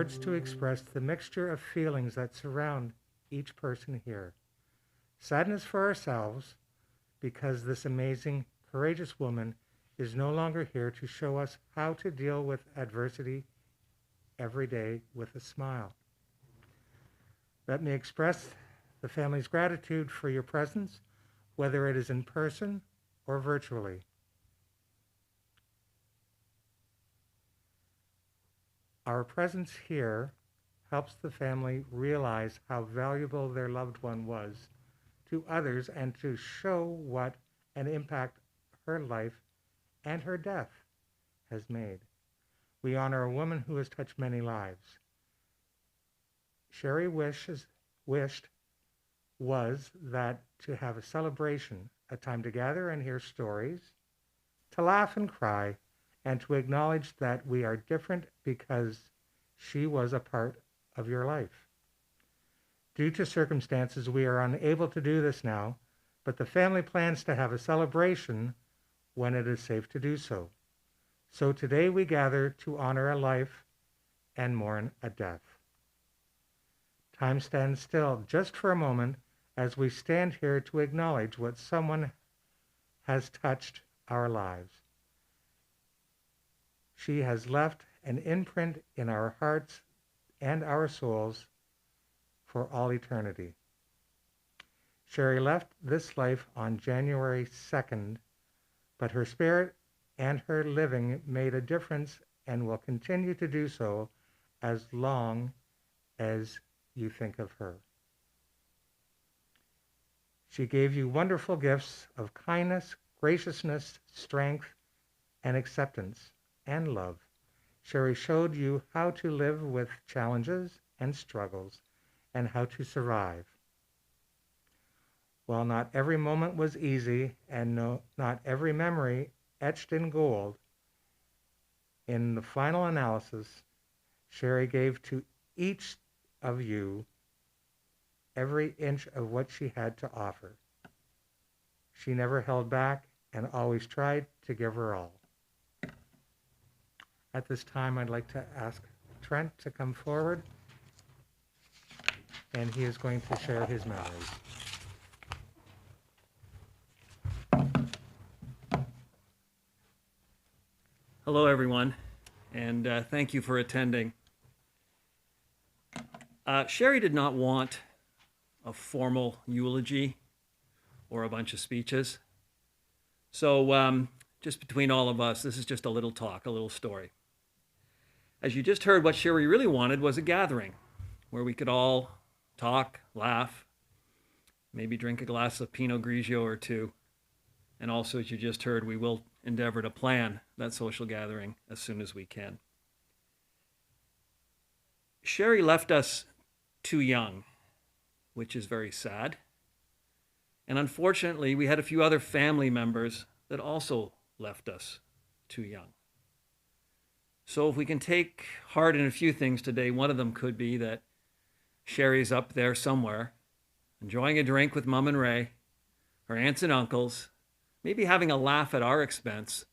words to express the mixture of feelings that surround each person here. Sadness for ourselves, because this amazing, courageous woman is no longer here to show us how to deal with adversity every day with a smile. Let me express the family's gratitude for your presence, whether it is in person or virtually. Our presence here helps the family realize how valuable their loved one was to others and to show what an impact her life and her death has made. We honor a woman who has touched many lives. Sherri wished was that to have a celebration, a time to gather and hear stories, to laugh and cry, and to acknowledge that we are different because she was a part of your life. Due to circumstances, we are unable to do this now, but the family plans to have a celebration when it is safe to do so. So today we gather to honor a life and mourn a death. Time stands still just for a moment as we stand here to acknowledge what someone has touched our lives. She has left an imprint in our hearts and our souls for all eternity. Sherri left this life on January 2nd, but her spirit and her living made a difference and will continue to do so as long as you think of her. She gave you wonderful gifts of kindness, graciousness, strength, and acceptance, and love. Sherri showed you how to live with challenges and struggles and how to survive. While not every moment was easy and not every memory etched in gold, in the final analysis, Sherri gave to each of you every inch of what she had to offer. She never held back and always tried to give her all. At this time, I'd like to ask Trent to come forward, and he is going to share his memories. Hello, everyone, and thank you for attending. Sherri did not want a formal eulogy or a bunch of speeches. So just between all of us, this is just a little talk, a little story. As you just heard, what Sherri really wanted was a gathering where we could all talk, laugh, maybe drink a glass of Pinot Grigio or two. And also, as you just heard, we will endeavor to plan that social gathering as soon as we can. Sherri left us too young, which is very sad. And unfortunately, we had a few other family members that also left us too young. So if we can take heart in a few things today, one of them could be that Sherri's up there somewhere, enjoying a drink with Mom and Ray, her aunts and uncles, maybe having a laugh at our expense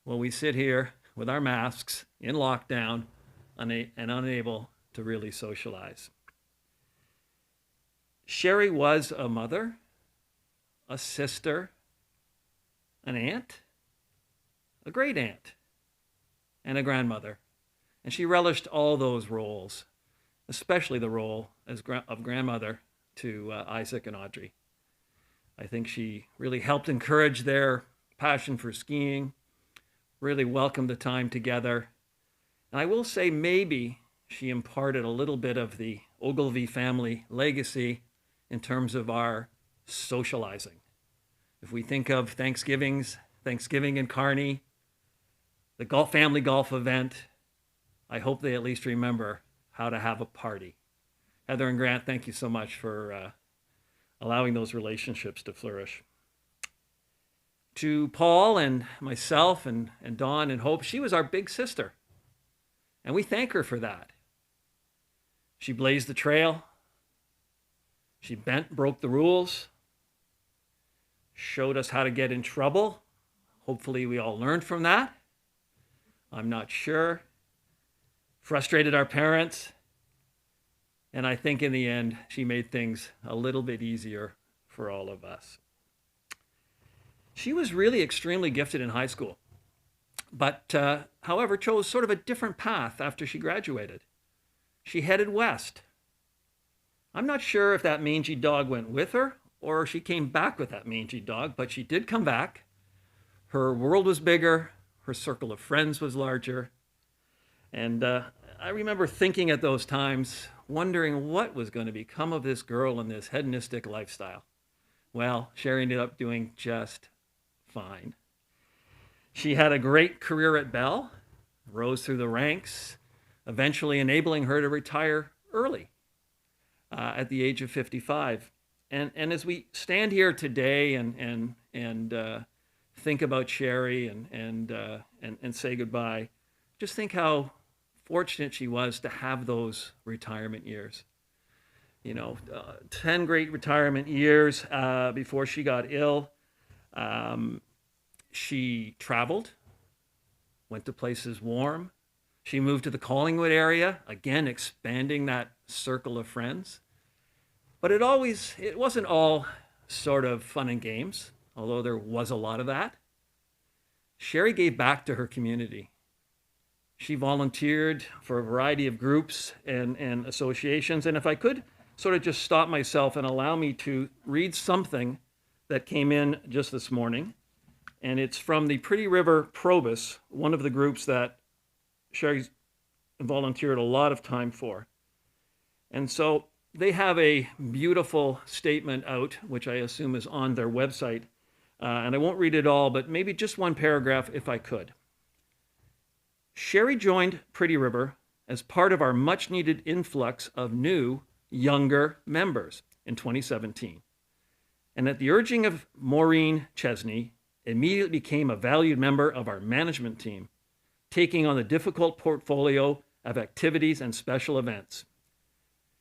while we sit here with our masks in lockdown and unable to really socialize. Sherri was a mother, a sister, an aunt, a great aunt, and a grandmother. And she relished all those roles, especially the role of grandmother to Isaac and Audrey. I think she really helped encourage their passion for skiing, really welcomed the time together. And I will say maybe she imparted a little bit of the Ogilvie family legacy in terms of our socializing. If we think of Thanksgiving in Kearney, the family golf event, I hope they at least remember how to have a party. Heather and Grant, thank you so much for allowing those relationships to flourish. To Paul and myself and Dawn and Hope, she was our big sister. And we thank her for that. She blazed the trail. She broke the rules. Showed us how to get in trouble. Hopefully we all learned from that. I'm not sure. frustrated our parents, and I think in the end, she made things a little bit easier for all of us. She was really extremely gifted in high school, but however, chose sort of a different path after she graduated. She headed west. I'm not sure if that mangy dog went with her or she came back with that mangy dog, but she did come back. Her world was bigger, her circle of friends was larger, and I remember thinking at those times, wondering what was going to become of this girl in this hedonistic lifestyle. Well, Sherri ended up doing just fine. She had a great career at Bell, rose through the ranks, eventually enabling her to retire early at the age of 55. And as we stand here today and think about Sherri and say goodbye, just think how fortunate she was to have those retirement years. 10 great retirement years before she got ill. She traveled, went to places warm. She moved to the Collingwood area, again expanding that circle of friends. But it wasn't all sort of fun and games, although there was a lot of that. Sherri gave back to her community. She volunteered for a variety of groups and associations. And if I could sort of just stop myself and allow me to read something that came in just this morning. And it's from the Pretty River Probus, one of the groups that Sherri volunteered a lot of time for. And so they have a beautiful statement out, which I assume is on their website. And I won't read it all, but maybe just one paragraph if I could. Sherri joined Pretty River as part of our much-needed influx of new, younger members in 2017. And at the urging of Maureen Chesney, immediately became a valued member of our management team, taking on the difficult portfolio of activities and special events.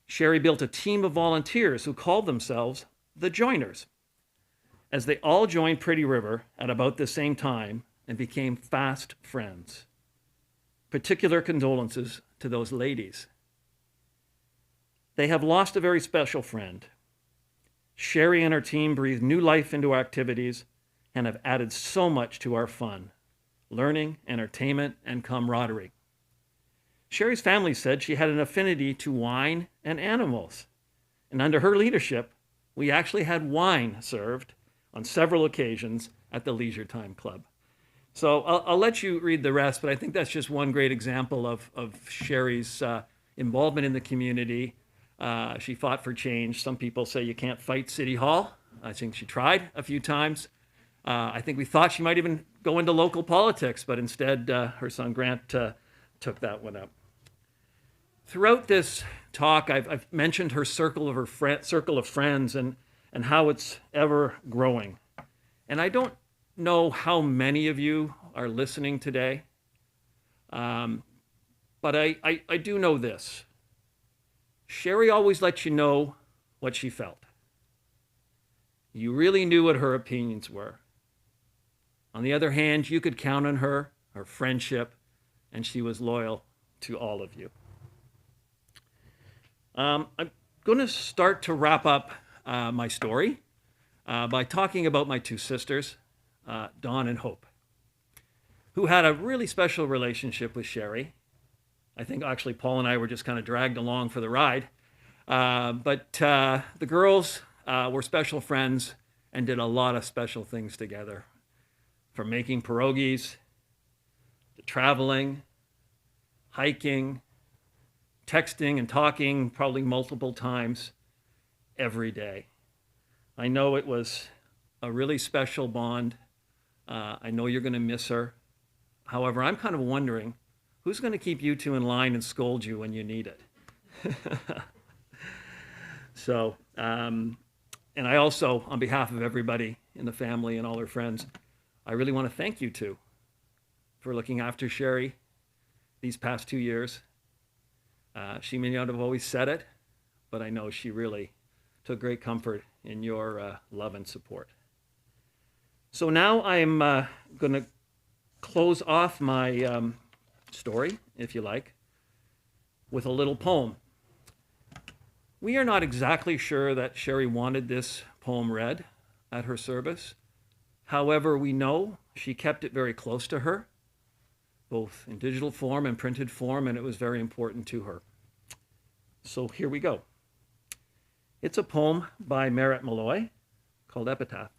Sherri built a team of volunteers who called themselves the Joiners, as they all joined Pretty River at about the same time and became fast friends. Particular condolences to those ladies. They have lost a very special friend. Sherri and her team breathed new life into our activities and have added so much to our fun, learning, entertainment, and camaraderie. Sherri's family said she had an affinity to wine and animals, and under her leadership, we actually had wine served on several occasions at the Leisure Time Club. So I'll let you read the rest, but I think that's just one great example of Sherri's involvement in the community. She fought for change. Some people say you can't fight City Hall. I think she tried a few times. I think we thought she might even go into local politics, but instead her son Grant took that one up. Throughout this talk, I've mentioned her circle of friends and how it's ever growing. And I don't know how many of you are listening today, but I do know this. Sherri always let you know what she felt. You really knew what her opinions were. On the other hand, you could count on her friendship, and she was loyal to all of you. I'm going to start to wrap up my story by talking about my two sisters, Dawn and Hope, who had a really special relationship with Sherri. I think actually Paul and I were just kind of dragged along for the ride. But the girls were special friends and did a lot of special things together, from making pierogies to traveling, hiking, texting and talking probably multiple times every day. I know it was a really special bond. I know you're going to miss her. However, I'm kind of wondering who's going to keep you two in line and scold you when you need it. So, and I also, on behalf of everybody in the family and all her friends, I really want to thank you two for looking after Sherri these past 2 years. She may not have always said it, but I know she really took great comfort in your love and support. So now I'm going to close off my story, if you like, with a little poem. We are not exactly sure that Sherri wanted this poem read at her service. However, we know she kept it very close to her, both in digital form and printed form, and it was very important to her. So here we go. It's a poem by Merritt Malloy called Epitaph.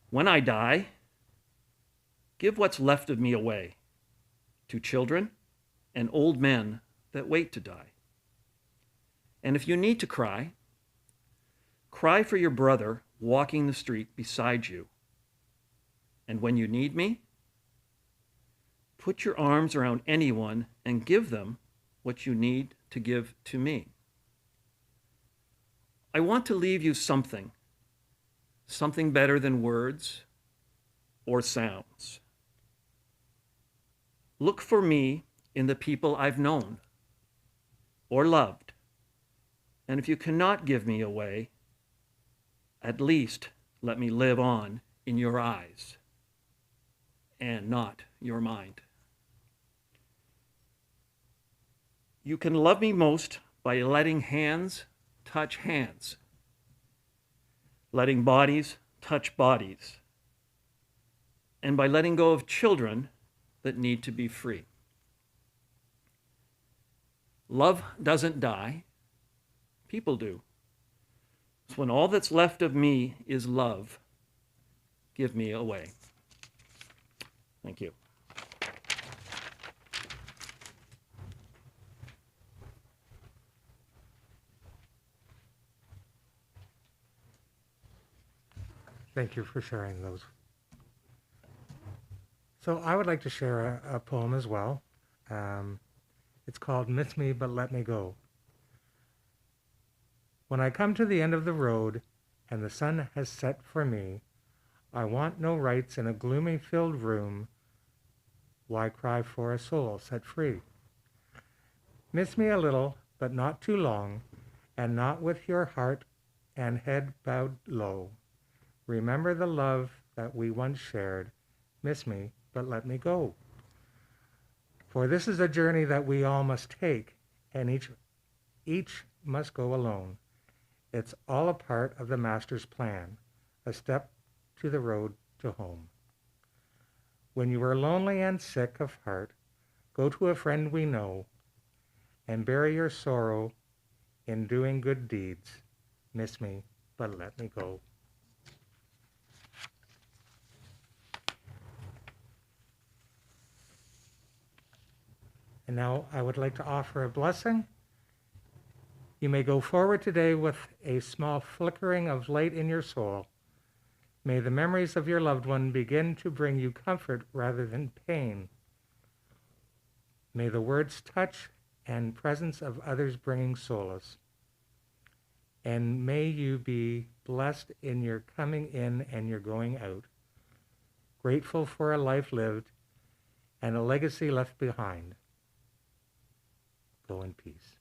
When I die, give what's left of me away to children and old men that wait to die. And if you need to cry, cry for your brother walking the street beside you. And when you need me, put your arms around anyone and give them what you need to give to me. I want to leave you something better than words or sounds. Look for me in the people I've known or loved. And if you cannot give me away, at least let me live on in your eyes and not your mind. You can love me most by letting hands touch hands, letting bodies touch bodies, and by letting go of children that need to be free. Love doesn't die, people do. So when all that's left of me is love, give me away. Thank you. Thank you for sharing those. So I would like to share a poem as well. It's called Miss Me But Let Me Go. When I come to the end of the road and the sun has set for me, I want no rights in a gloomy filled room. Why cry for a soul set free? Miss me a little, but not too long, and not with your heart and head bowed low. Remember the love that we once shared. Miss me, but let me go. For this is a journey that we all must take, and each must go alone. It's all a part of the Master's plan, a step to the road to home. When you are lonely and sick of heart, go to a friend we know, and bury your sorrow in doing good deeds. Miss me, but let me go. And now I would like to offer a blessing. You may go forward today with a small flickering of light in your soul. May the memories of your loved one begin to bring you comfort rather than pain. May the words touch and presence of others bringing solace. And may you be blessed in your coming in and your going out, grateful for a life lived and a legacy left behind. Go in peace.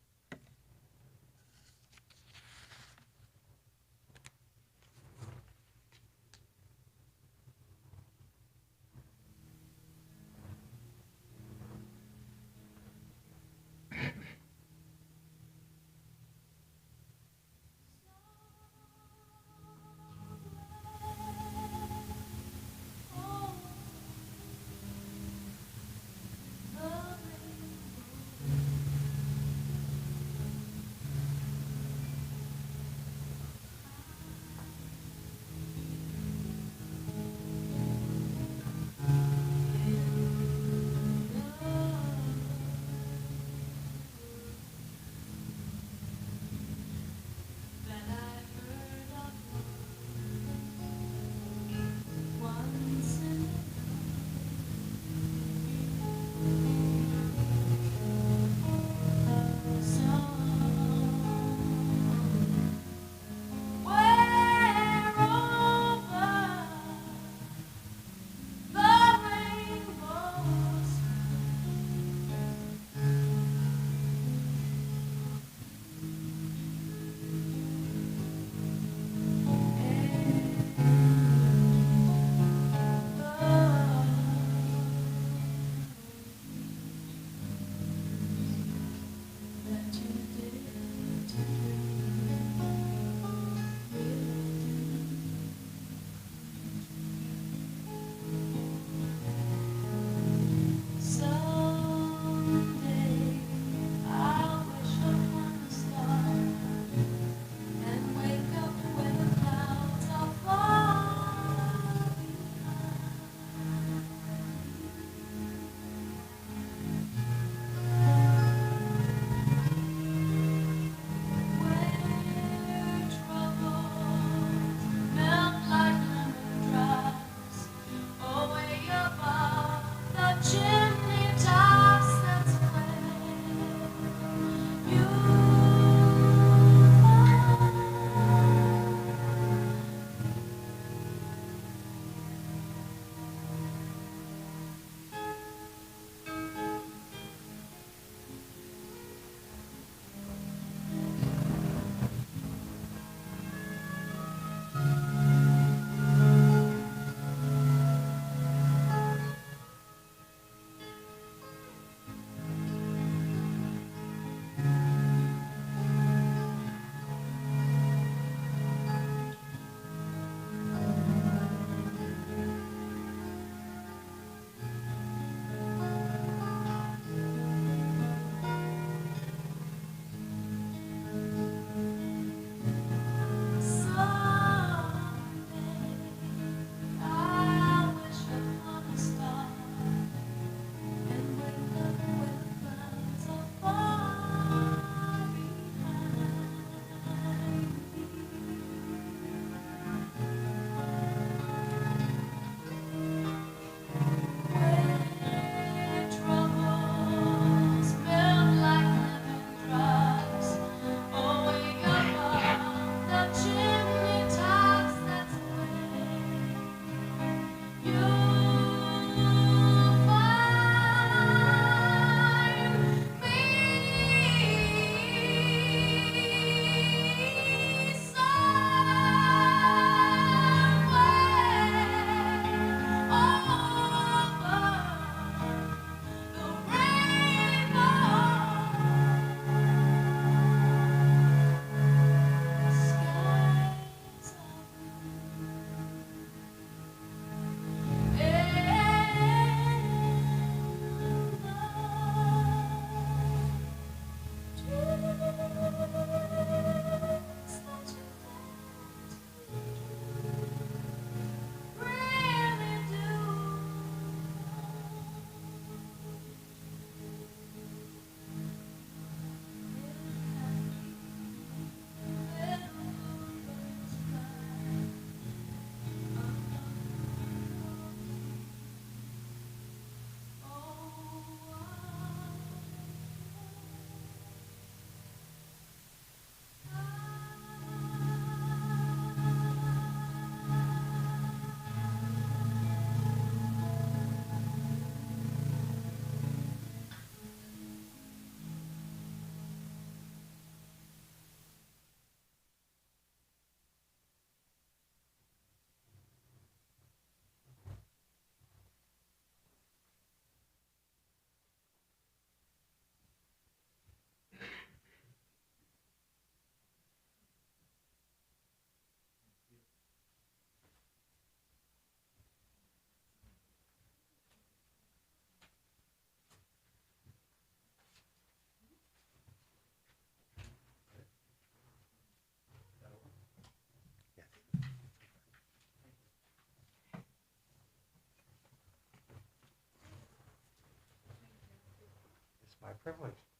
my privilege.